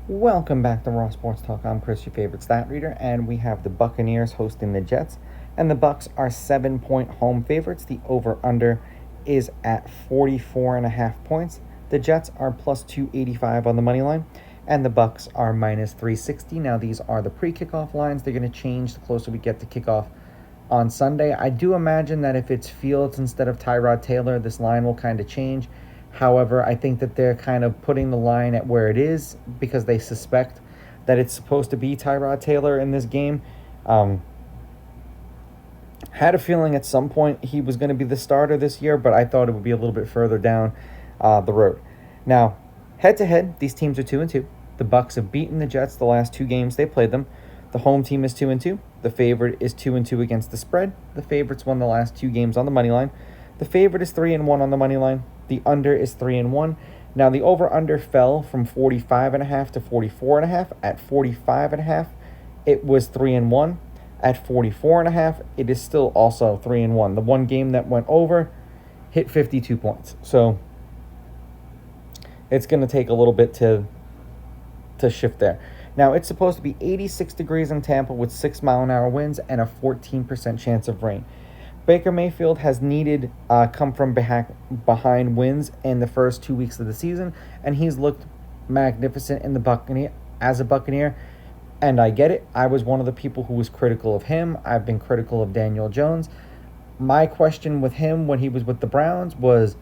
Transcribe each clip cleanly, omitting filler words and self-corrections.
Welcome back to Raw Sports Talk. I'm Chris, your favorite stat reader, and we have the Buccaneers hosting the Jets, and the Bucs are 7-point home favorites. The over/under is at 44.5 points. The Jets are plus 285 on the money line, and the Bucs are minus 360. Now, these are the pre-kickoff lines. They're going to change the closer we get to kickoff on Sunday. I do imagine that if it's Fields instead of Tyrod Taylor, this line will kind of change. However, I think that they're kind of putting the line at where it is because they suspect that it's supposed to be Tyrod Taylor in this game. Had a feeling at some point he was going to be the starter this year, but I thought it would be a little bit further down the road. Now, head-to-head, these teams are 2-2. The Bucs have beaten the Jets the last two games they played them. The home team is 2-2. The favorite is 2-2 against the spread. The favorites won the last two games on the money line. The favorite is 3-1 on the money line. The under is 3-1. Now, the over/under fell from 45.5 to 44.5. At 45.5, it was 3-1. At 44.5, it is still also 3-1. The one game that went over hit 52 points. So it's going to take a little bit to shift there. Now, it's supposed to be 86 degrees in Tampa with 6-mile-an-hour winds and a 14% chance of rain. Baker Mayfield has needed come from behind wins in the first 2 weeks of the season, and he's looked magnificent in the as a Buccaneer, and I get it. I was one of the people who was critical of him. I've been critical of Daniel Jones. My question with him when he was with the Browns was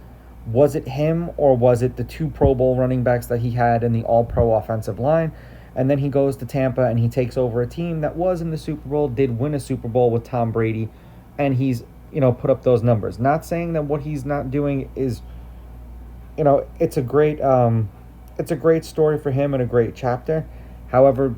it him or was it the two Pro Bowl running backs that he had in the All-Pro offensive line? And then he goes to Tampa and he takes over a team that was in the Super Bowl, did win a Super Bowl with Tom Brady, and he's put up those numbers. Not saying that what he's not doing is, it's a great story for him and a great chapter. However,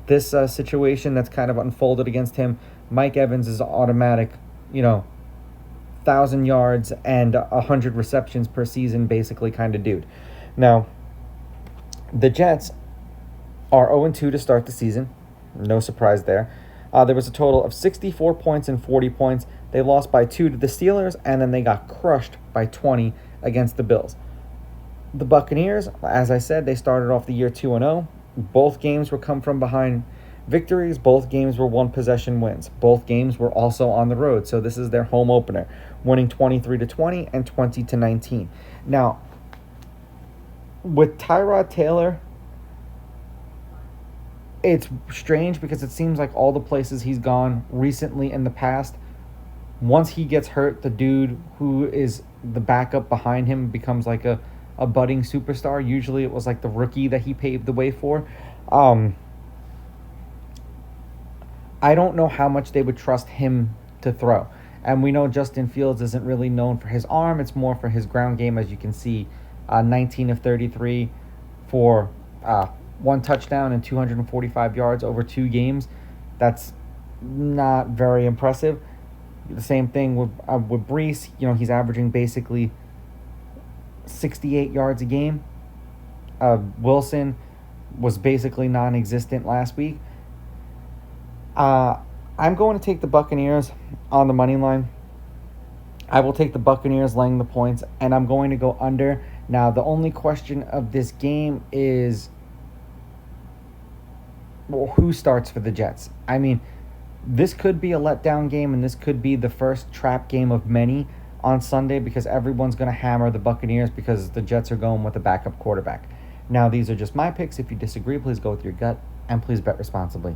this situation that's kind of unfolded against him, Mike Evans is automatic, 1,000 yards and 100 receptions per season, basically kind of dude. Now, the Jets are 0-2 to start the season. No surprise there. There was a total of 64 points and 40 points. They lost by 2 to the Steelers, and then they got crushed by 20 against the Bills. The Buccaneers, as I said, they started off the year 2-0. Both games were come from behind victories. Both games were one-possession wins. Both games were also on the road, so this is their home opener, winning 23-20 and 20-19. Now, with Tyrod Taylor, it's strange because it seems like all the places he's gone recently in the past, once he gets hurt, the dude who is the backup behind him becomes like a budding superstar. Usually it was like the rookie that he paved the way for. I don't know how much they would trust him to throw. And we know Justin Fields isn't really known for his arm. It's more for his ground game, as you can see, 19 of 33 for one touchdown and 245 yards over 2 games. That's not very impressive. The same thing with Brees. He's averaging basically 68 yards a game. Wilson was basically non-existent last week. I'm going to take the Buccaneers on the money line. I will take the Buccaneers laying the points, and I'm going to go under. Now, the only question of this game is, who starts for the Jets? I mean, this could be a letdown game, and this could be the first trap game of many on Sunday because everyone's going to hammer the Buccaneers because the Jets are going with a backup quarterback. Now, these are just my picks. If you disagree, please go with your gut, and please bet responsibly.